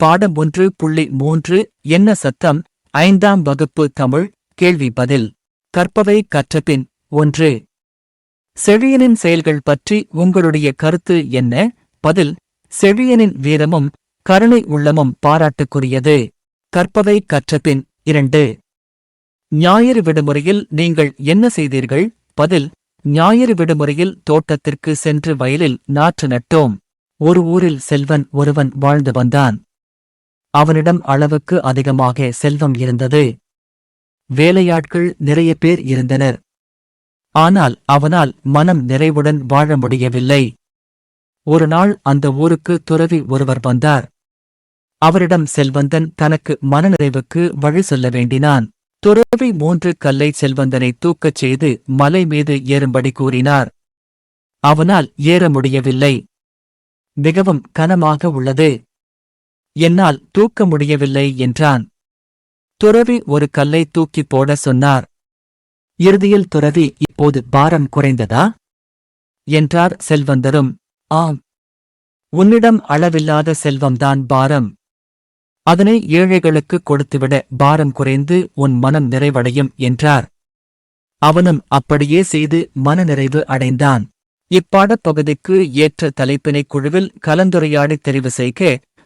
பாடம் 1.3 என்ன சத்தம் 5ஆம் வகுப்பு தமிழ் கேள்வி பதில் கற்பவை கற்றபின் 1. செழியனின் செயல்கள் பற்றி உங்களுடைய கருத்து என்ன? பதில் செழியனின் வீரமும் கருணை உள்ளமும் பாராட்டுக்குரியது. கற்பவை கற்றபின் 2. ஞாயிறு விடுமுறையில் நீங்கள் என்ன செய்தீர்கள்? பதில் ஞாயிறு விடுமுறையில் தோட்டத்திற்கு சென்று வயலில் நாற்று நட்டோம். ஒரு ஊரில் செல்வன் ஒருவன் வாழ்ந்து வந்தான். அவனிடம் அளவுக்கு அதிகமாக செல்வம் இருந்தது. வேலையாட்கள் நிறைய பேர் இருந்தனர். ஆனால் அவனால் மனம் நிறைவுடன் வாழ முடியவில்லை. ஒரு நாள் அந்த ஊருக்கு துறவி ஒருவர் வந்தார். அவரிடம் செல்வந்தன் தனக்கு மனநிறைவுக்கு வழி சொல்ல வேண்டினான். துறவி 3 கல்லை செல்வந்தனை தூக்கச் செய்து மலை மீது ஏறும்படி கூறினார். அவனால் ஏற முடியவில்லை. மிகவும் கனமாக உள்ளது. என்னால் தூக்க முடியவில்லை என்றான். துறவி ஒரு கல்லை தூக்கிப் போட சொன்னார். இறுதியில் துறவி இப்போது பாரம் குறைந்ததா? என்றார். செல்வந்தரும் ஆம், உன்னிடம் அளவில்லாத செல்வம்தான் பாரம். அதனை ஏழைகளுக்கு கொடுத்துவிட பாரம் குறைந்து உன் மனம் நிறைவடையும் என்றார். அவனும் அப்படியே செய்து மனநிறைவு அடைந்தான். இப்பாடப் பகுதிக்கு ஏற்ற தலைப்பினை குழுவில் கலந்துரையாடி தெரிவு செய்க.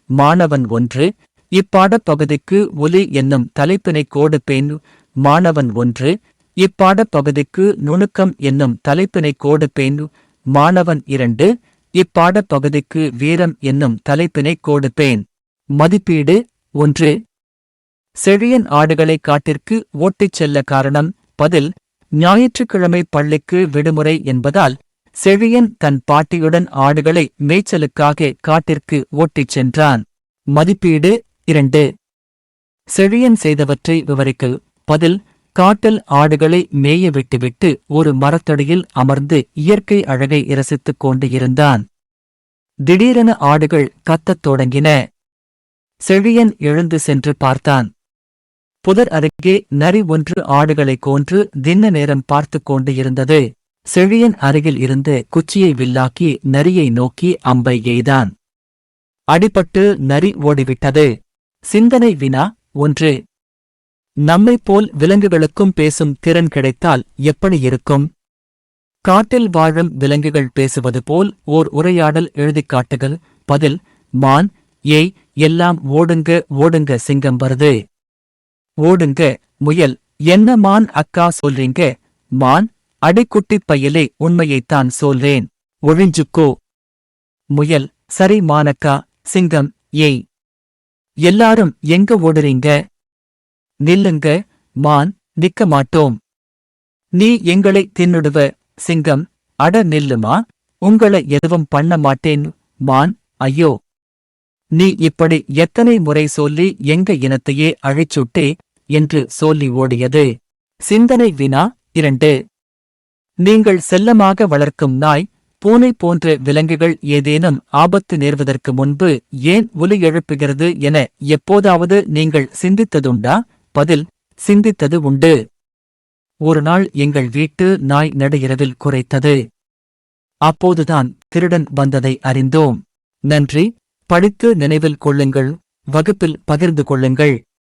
மாணவன் 1. இப்பாடப் பகுதிக்கு ஒலி என்னும் தலைப்பினை கோடுப்பேன். மாணவன் 1. இப்பாடப் பகுதிக்கு நுணுக்கம் என்னும் தலைப்பினை கோடுப்பேன். மாணவன் 2. இப்பாடப் பகுதிக்கு வீரம் என்னும் தலைப்பினை கோடுப்பேன். மதிப்பீடு 1. செழியன் ஆடுகளை காட்டிற்கு ஓட்டிச் செல்ல காரணம். பதில் ஞாயிற்றுக்கிழமை பள்ளிக்கு விடுமுறை என்பதால் செழியன் தன் பாட்டியுடன் ஆடுகளை மேய்ச்சலுக்காக காட்டிற்கு ஓட்டிச் சென்றான். மதிப்பீடு 2. செழியன் செய்தவற்றை விவரிக்க. பதில் காட்டில் ஆடுகளை மேய விட்டுவிட்டு ஒரு மரத்தடியில் அமர்ந்து இயற்கை அழகை இரசித்துக் கொண்டு இருந்தான். திடீரென ஆடுகள் கத்தத் தொடங்கின. செழியன் எழுந்து சென்று பார்த்தான். புதர் அருகே நரி ஒன்று ஆடுகளை கொன்று தின்ன நேரம் பார்த்துக் கொண்டு இருந்தது. செழியன் அருகில் இருந்து குச்சியை வில்லாக்கி நரியை நோக்கி அம்பை எய்தான். அடிபட்டு நரி ஓடிவிட்டது. சிந்தனை வினா 1. நம்மைப்போல் விலங்குகளுக்கும் பேசும் திறன் கிடைத்தால் எப்படி இருக்கும்? காட்டில் வாழும் விலங்குகள் பேசுவது போல் ஓர் உரையாடல் எழுதிக் காட்டுகள். பதில் மான் ஏய் எல்லாம் ஓடுங்க ஓடுங்க சிங்கம் வருது. ஓடுங்க. முயல் என்ன மான் அக்கா சொல்றீங்க? மான் அடிக்குட்டிப் பையலே உண்மையைத்தான் சொல்றேன். ஒழிஞ்சுக்கோ. முயல் சரி மானக்கா. சிங்கம் ஏய் எல்லாரும் எங்க ஓடுறீங்க? நில்லுங்க. மான் நிக்க மாட்டோம். நீ எங்களை தின்னுடுவ. சிங்கம் அட நில்லுமா, உங்களை எதுவும் பண்ண மாட்டேன். மான் ஐயோ, நீ இப்படி எத்தனை முறை சொல்லி எங்க இனத்தையே அழிச்சுட்டே என்று சொல்லி ஓடியது. சிந்தனை வினா 2. நீங்கள் செல்லமாக வளர்க்கும் நாய் பூனை போன்ற விலங்குகள் ஏதேனும் ஆபத்து நேர்வதற்கு முன்பு ஏன் ஒலி எழுப்புகிறது என எப்போதாவது நீங்கள் சிந்தித்ததுண்டா? பதில் சிந்தித்தது உண்டு. ஒரு நாள் எங்கள் வீட்டு நாய் நடுஇரவில் குரைத்தது. அப்போதுதான் திருடன் வந்ததை அறிந்தோம். நன்றி. படித்து நினைவில் கொள்ளுங்கள். வகுப்பில் பகிர்ந்து கொள்ளுங்கள்.